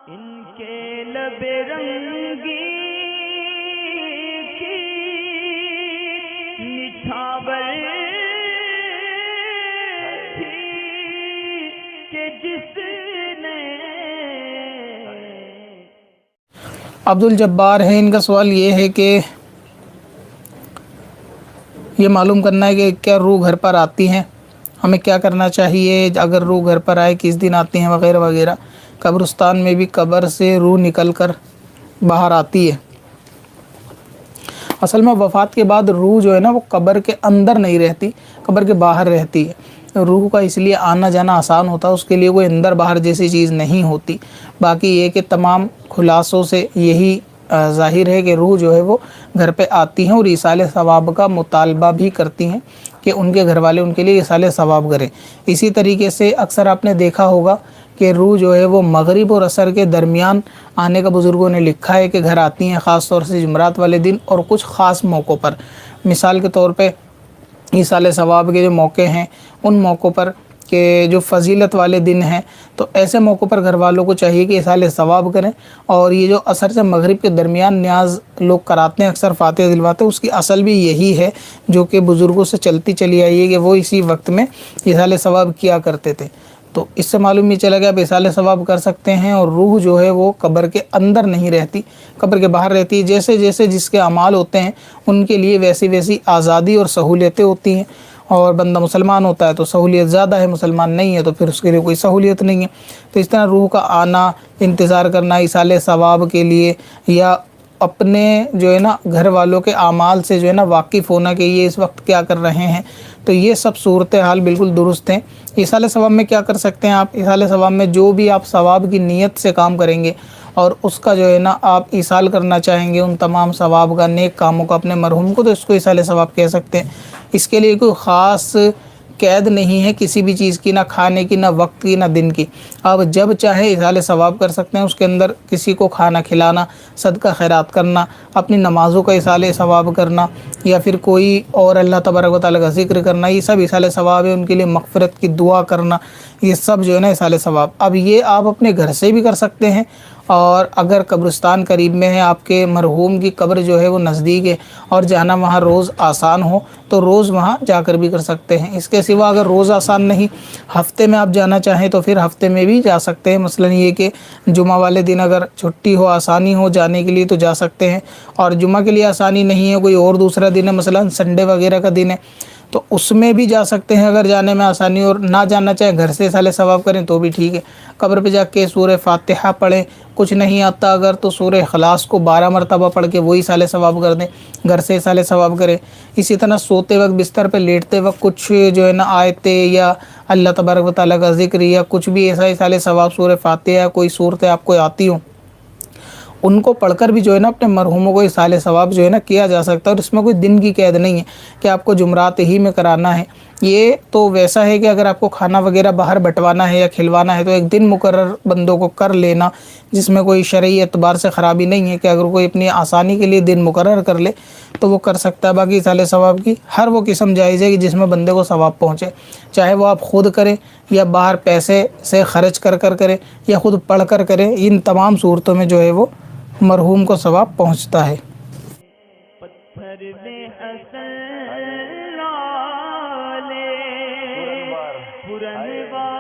ان کے لب رنگی کی نچھاور تھی کہ جس نے عبدالجبار ہے، ان کا سوال یہ ہے کہ یہ معلوم کرنا ہے کہ کیا روح گھر پر آتی ہیں، ہمیں کیا کرنا چاہیے اگر روح گھر پر آئے، کس دن آتی ہیں وغیرہ وغیرہ۔ قبرستان میں بھی قبر سے روح نکل کر باہر آتی ہے۔ اصل میں وفات کے بعد روح جو ہے نا وہ قبر کے اندر نہیں رہتی، قبر کے باہر رہتی ہے۔ روح کا اس لیے آنا جانا آسان ہوتا ہے، اس کے لیے کوئی اندر باہر جیسی چیز نہیں ہوتی۔ باقی یہ کہ تمام خلاصوں سے یہی ظاہر ہے کہ روح جو ہے وہ گھر پہ آتی ہیں اور ایصال ثواب کا مطالبہ بھی کرتی ہیں کہ ان کے گھر والے ان کے لیے ایصال ثواب کریں۔ اسی طریقے سے اکثر آپ نے دیکھا ہوگا کہ روح جو ہے وہ مغرب اور عصر کے درمیان آنے کا بزرگوں نے لکھا ہے کہ گھر آتی ہیں، خاص طور سے جمعرات والے دن اور کچھ خاص موقعوں پر۔ مثال کے طور پہ ایصال ثواب کے جو موقع ہیں ان موقعوں پر کہ جو فضیلت والے دن ہیں، تو ایسے موقعوں پر گھر والوں کو چاہیے کہ ایصال ثواب کریں۔ اور یہ جو عصر سے مغرب کے درمیان نیاز لوگ کراتے ہیں، اکثر فاتحہ دلواتے ہیں، اس کی اصل بھی یہی ہے جو کہ بزرگوں سے چلتی چلی آئی ہے کہ وہ اسی وقت میں ایصال ثواب کیا کرتے تھے۔ تو اس سے معلوم یہ چلا گیا آپ ایصال ثواب کر سکتے ہیں، اور روح جو ہے وہ قبر کے اندر نہیں رہتی، قبر کے باہر رہتی ہے۔ جیسے جیسے جس کے اعمال ہوتے ہیں ان کے لیے ویسی ویسی آزادی اور سہولیتیں ہوتی ہیں، اور بندہ مسلمان ہوتا ہے تو سہولیت زیادہ ہے، مسلمان نہیں ہے تو پھر اس کے لیے کوئی سہولیت نہیں ہے۔ تو اس طرح روح کا آنا، انتظار کرنا ایصال ثواب کے لیے، یا اپنے جو ہے نا گھر والوں کے اعمال سے جو ہے نا واقف ہونا کہ یہ اس وقت کیا کر رہے ہیں، تو یہ سب صورتحال بالکل درست ہیں۔ ایصال ثواب میں کیا کر سکتے ہیں آپ؟ ایصال ثواب میں جو بھی آپ ثواب کی نیت سے کام کریں گے اور اس کا جو ہے نا آپ ایصال کرنا چاہیں گے ان تمام ثواب کا، نیک کاموں کا اپنے مرحوم کو، تو اس کو ایصال ثواب کہہ سکتے ہیں۔ اس کے لیے کوئی خاص قید نہیں ہے کسی بھی چیز کی، نہ کھانے کی، نہ وقت کی، نہ دن کی۔ آپ جب چاہیں ایصال ثواب کر سکتے ہیں۔ اس کے اندر کسی کو کھانا کھلانا، صدقہ خیرات کرنا، اپنی نمازوں کا ایصال ثواب کرنا، یا پھر کوئی اور اللہ تبارک و تعالیٰ کا ذکر کرنا، یہ سب ایصال ثواب ہے۔ ان کے لیے مغفرت کی دعا کرنا، یہ سب جو ہے نا ایصال ثواب۔ اب یہ آپ اپنے گھر سے بھی کر سکتے ہیں، اور اگر قبرستان قریب میں ہے، آپ کے مرحوم کی قبر جو ہے وہ نزدیک ہے اور جانا وہاں روز آسان ہو تو روز وہاں جا کر بھی کر سکتے ہیں۔ اس کے سوا اگر روز آسان نہیں، ہفتے میں آپ جانا چاہیں تو پھر ہفتے میں بھی جا سکتے ہیں۔ مثلا یہ کہ جمعہ والے دن اگر چھٹی ہو، آسانی ہو جانے کے لیے تو جا سکتے ہیں، اور جمعہ کے لیے آسانی نہیں ہے، کوئی اور دوسرا دن ہے، مثلا سنڈے وغیرہ کا دن ہے، تو اس میں بھی جا سکتے ہیں اگر جانے میں آسانی اور نہ جانا چاہیں گھر سے ایصال ثواب کریں تو بھی ٹھیک ہے۔ قبر پہ جا کے سورہ فاتحہ پڑھیں، کچھ نہیں آتا اگر تو سورہ اخلاص کو 12 مرتبہ پڑھ کے وہی ایصال ثواب کر دیں، گھر سے ایصال ثواب کریں۔ اسی طرح سوتے وقت بستر پہ لیٹتے وقت کچھ جو ہے نا آیتیں یا اللہ تبارک و تعالیٰ کا ذکر یا کچھ بھی ایسا ایصال ثواب، سورہ فاتحہ، کوئی صورتیں آپ کو آتی ہوں ان کو پڑھ کر بھی جو ہے نا اپنے مرحوموں کو ایصال ثواب جو ہے نا کیا جا سکتا ہے۔ اور اس میں کوئی دن کی قید نہیں ہے کہ آپ کو جمعرات ہی میں کرانا ہے۔ یہ تو ویسا ہے کہ اگر آپ کو کھانا وغیرہ باہر بٹوانا ہے یا کھلوانا ہے تو ایک دن مقرر بندوں کو کر لینا، جس میں کوئی شرعی اعتبار سے خرابی نہیں ہے، کہ اگر کوئی اپنی آسانی کے لیے دن مقرر کر لے تو وہ کر سکتا ہے۔ باقی ایصال ثواب کی ہر وہ قسم جائز ہے کہ جس میں بندے کو ثواب پہنچے، چاہے وہ آپ خود کریں یا باہر پیسے سے خرچ کر کریں یا خود پڑھ کر کریں، ان تمام صورتوں میں جو ہے وہ مرحوم کو ثواب پہنچتا ہے۔ پتھر میں حسن والے پرن